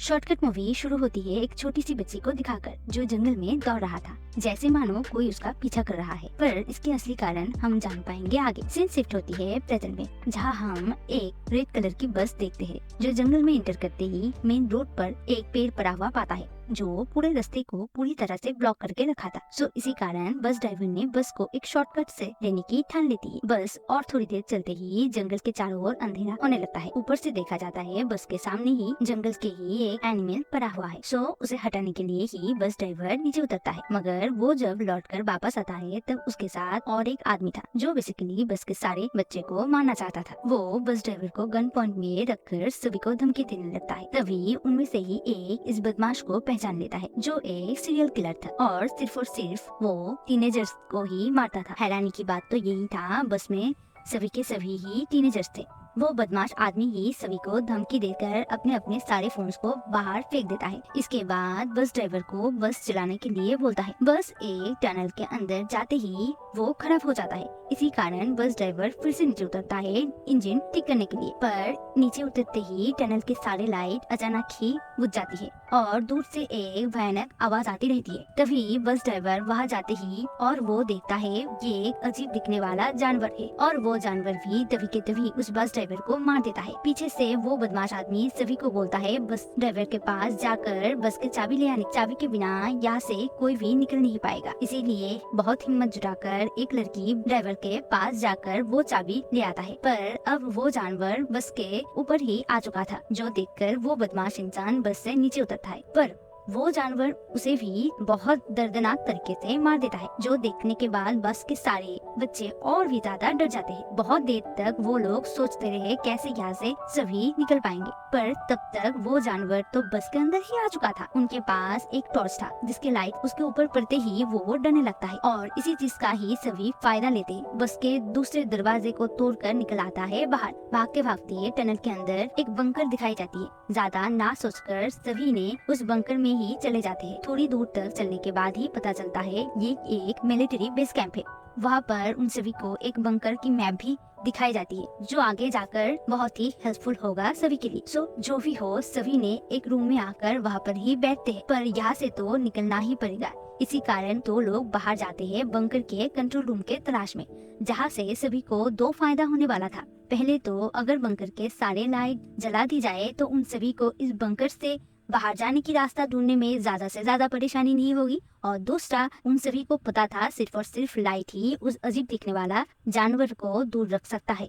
Shortcut movie शुरू होती है एक छोटी सी बच्ची को दिखाकर जो जंगल में दौड़ रहा था, जैसे मानो कोई उसका पीछा कर रहा है। पर इसके असली कारण हम जान पाएंगे आगे। सीन शिफ्ट होती है प्रेजेंट में, जहां हम एक रेड कलर की बस देखते हैं जो जंगल में एंटर करते ही मेन रोड पर एक पेड़ पड़ा हुआ पाता है जो पूरे रास्ते को पूरी तरह से ब्लॉक करके रखा था। सो इसी कारण बस ड्राइवर ने बस को एक शॉर्टकट से लेने की ठान लेती है। बस और थोड़ी देर चलते ही जंगल के चारों ओर अंधेरा होने लगता है। ऊपर से देखा जाता है बस के सामने ही जंगल के ही एक एनिमल पड़ा हुआ है। सो उसे हटाने के लिए ही बस ड्राइवर नीचे उतरता है, मगर वो जब लौटकर वापस आता है तब उसके साथ और एक आदमी था जो बेसिकली बस के सारे बच्चे को मारना चाहता था। वो बस ड्राइवर को गन पॉइंट में रखकर सभी को धमकी देने लगता है। तभी उनमें से ही एक इस बदमाश को पहचान लेता है जो एक सीरियल किलर था और सिर्फ वो टीनेजर्स को ही मारता था। हैरानी की बात तो यही था, बस में सभी के सभी ही टीनेजर्स थे। वो बदमाश आदमी ही सभी को धमकी देकर अपने अपने सारे फोन्स को बाहर फेंक देता है। इसके बाद बस ड्राइवर को बस चलाने के लिए बोलता है। बस एक टनल के अंदर जाते ही वो खराब हो जाता है। इसी कारण बस ड्राइवर फिर से नीचे उतरता है इंजन ठीक करने के लिए, पर नीचे उतरते ही टनल के सारे लाइट अचानक ही बुझ जाती है और दूर से एक भयानक आवाज आती रहती है। तभी बस ड्राइवर वहाँ जाते ही और वो देखता है ये एक अजीब दिखने वाला जानवर है और वो जानवर भी तभी के तभी उस बस ड्राइवर को मार देता है। पीछे से वो बदमाश आदमी सभी को बोलता है बस ड्राइवर के पास जाकर बस के चाबी ले आने। चाबी के बिना यहाँ से कोई भी निकल नहीं पाएगा। इसीलिए बहुत हिम्मत जुटाकर एक लड़की ड्राइवर के पास जाकर वो चाबी ले आता है, पर अब वो जानवर बस के ऊपर ही आ चुका था, जो देखकर वो बदमाश इंसान बस से नीचे उतरता है। पर वो जानवर उसे भी बहुत दर्दनाक तरीके से मार देता है, जो देखने के बाद बस के सारे बच्चे और भी ज्यादा डर जाते हैं। बहुत देर तक वो लोग सोचते रहे कैसे यहाँ से सभी निकल पाएंगे, पर तब तक वो जानवर तो बस के अंदर ही आ चुका था। उनके पास एक टॉर्च था जिसके लाइट उसके ऊपर पड़ते ही वो डरने लगता है और इसी चीज का ही सभी फायदा लेते हैं। बस के दूसरे दरवाजे को तोड़कर निकल आता है बाहर। भागते भागते टनल के अंदर एक बंकर दिखाई जाती है। ज्यादा ना सोचकर सभी ने उस बंकर में ही चले जाते हैं। थोड़ी दूर तक चलने के बाद ही पता चलता है ये एक मिलिट्री बेस कैंप है। वहाँ पर उन सभी को एक बंकर की मैप भी दिखाई जाती है जो आगे जाकर बहुत ही हेल्पफुल होगा सभी के लिए। सो जो भी हो, सभी ने एक रूम में आकर वहाँ पर ही बैठते हैं, पर यहाँ से तो निकलना ही पड़ेगा। इसी कारण तो लोग बाहर जाते हैं बंकर के कंट्रोल रूम के तलाश में, जहाँ से सभी को दो फायदा होने वाला था। पहले तो अगर बंकर के सारे लाइट जला दी जाए तो उन सभी को इस बंकर से बाहर जाने की रास्ता ढूंढने में ज्यादा से ज्यादा परेशानी नहीं होगी, और दूसरा उन सभी को पता था सिर्फ और सिर्फ लाइट ही उस अजीब दिखने वाला जानवर को दूर रख सकता है।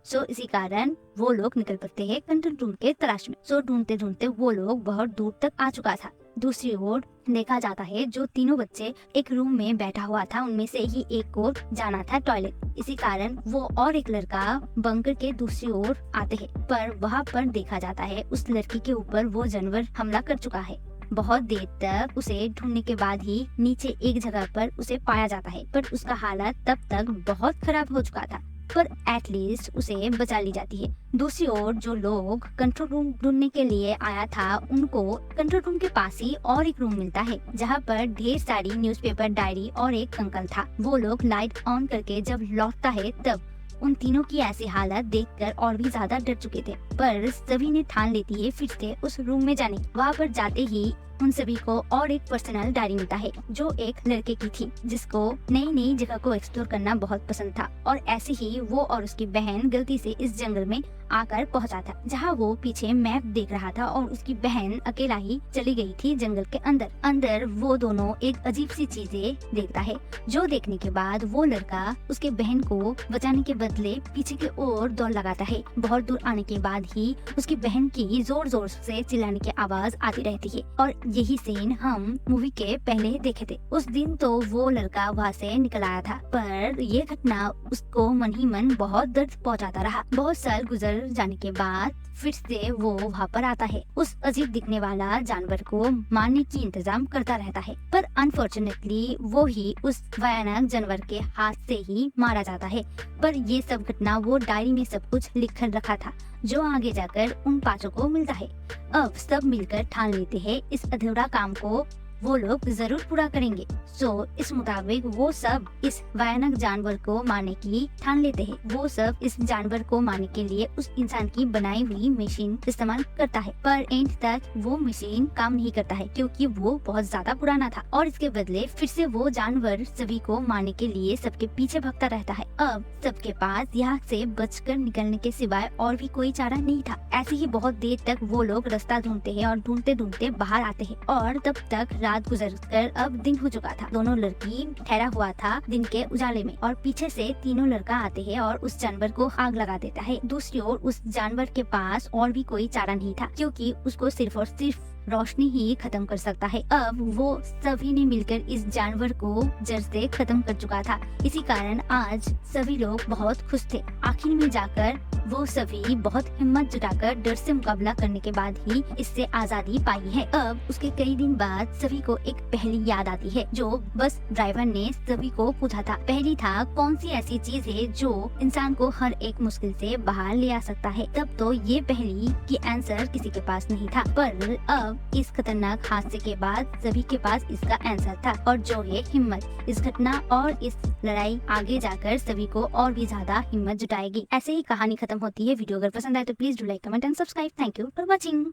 सो इसी कारण वो लोग निकल पड़ते हैं कंट्रोल रूम के तलाश में। सो ढूंढते ढूंढते वो लोग बहुत दूर तक आ चुका था। दूसरी ओर देखा जाता है जो तीनों बच्चे एक रूम में बैठा हुआ था, उनमें से ही एक को जाना था टॉयलेट। इसी कारण वो और एक लड़का बंकर के दूसरी ओर आते हैं, पर वहाँ पर देखा जाता है उस लड़की के ऊपर वो जानवर हमला कर चुका है। बहुत देर तक उसे ढूंढने के बाद ही नीचे एक जगह पर उसे पाया जाता है, पर उसका हालत तब तक बहुत खराब हो चुका था, पर एटलीस्ट उसे बचा ली जाती है। दूसरी ओर जो लोग कंट्रोल रूम ढूंढने के लिए आया था, उनको कंट्रोल रूम के पास ही और एक रूम मिलता है जहाँ पर ढेर सारी न्यूज़पेपर, डायरी और एक कंकल था। वो लोग लाइट ऑन करके जब लौटता है तब उन तीनों की ऐसी हालत देखकर और भी ज्यादा डर चुके थे, पर सभी ने ठान लेती है फिर से उस रूम में जाने की। वहाँ पर जाते ही उन सभी को और एक पर्सनल डायरी मिलता है जो एक लड़के की थी, जिसको नई नई जगह को एक्सप्लोर करना बहुत पसंद था, और ऐसे ही वो और उसकी बहन गलती से इस जंगल में आकर पहुंचा था, जहाँ वो पीछे मैप देख रहा था और उसकी बहन अकेला ही चली गई थी जंगल के अंदर वो दोनों एक अजीब सी चीजें देखता है, जो देखने के बाद वो लड़का उसके बहन को बचाने के बदले पीछे की ओर दौड़ लगाता है। बहुत दूर आने के बाद ही उसकी बहन की जोर जोर से चिल्लाने की आवाज आती रहती है, और यही सीन हम मूवी के पहले देखे थे। उस दिन तो वो लड़का वहाँ से निकल आया था, पर ये घटना उसको मन ही मन बहुत दर्द पहुँचाता रहा। बहुत साल गुजर जाने के बाद फिर से वो वहाँ पर आता है, उस अजीब दिखने वाला जानवर को मारने की इंतजाम करता रहता है, पर अनफॉर्चुनेटली वो ही उस भयानक जानवर के हाथ से ही मारा जाता है। पर ये सब घटना वो डायरी में सब कुछ लिख कर रखा था, जो आगे जाकर उन पांचों को मिलता है। अब सब मिलकर ठान लेते हैं इस अधूरा काम को वो लोग जरूर पूरा करेंगे। इस मुताबिक वो सब इस भयानक जानवर को मारने की ठान लेते हैं। वो सब इस जानवर को मारने के लिए उस इंसान की बनाई हुई मशीन इस्तेमाल करता है, पर एंड तक वो मशीन काम नहीं करता है क्योंकि वो बहुत ज्यादा पुराना था और इसके बदले फिर से वो जानवर सभी को मारने के लिए सबके पीछे भागता रहता है। अब सबके पास यहाँ से बचकर निकलने के सिवाय और भी कोई चारा नहीं था। ऐसे ही बहुत देर तक वो लोग रास्ता ढूंढते हैं और ढूंढते ढूंढते बाहर आते हैं और तब तक रात गुजरकर अब दिन हो चुका था। दोनों लड़की ठहरा हुआ था दिन के उजाले में और पीछे से तीनों लड़का आते हैं और उस जानवर को आग लगा देता है। दूसरी ओर उस जानवर के पास और भी कोई चारा नहीं था क्योंकि उसको सिर्फ और सिर्फ रोशनी ही खत्म कर सकता है। अब वो सभी ने मिलकर इस जानवर को जड़ से खत्म कर चुका था। इसी कारण आज सभी लोग बहुत खुश थे। आखिर में जाकर वो सभी बहुत हिम्मत जुटाकर डर से मुकाबला करने के बाद ही इससे आजादी पाई है। अब उसके कई दिन बाद सभी को एक पहेली याद आती है जो बस ड्राइवर ने सभी को पूछा था। पहेली था, कौन सी ऐसी चीज है जो इंसान को हर एक मुश्किल से बाहर ले आ सकता है। तब तो ये पहेली की आंसर किसी के पास नहीं था, पर अब इस खतरनाक हादसे के बाद सभी के पास इसका आंसर था और जो है हिम्मत। इस घटना और इस लड़ाई आगे जाकर सभी को और भी ज्यादा हिम्मत जुटाएगी। ऐसे ही कहानी खत्म होती है। वीडियो अगर पसंद आए तो please do like, comment and subscribe. Thank you for watching.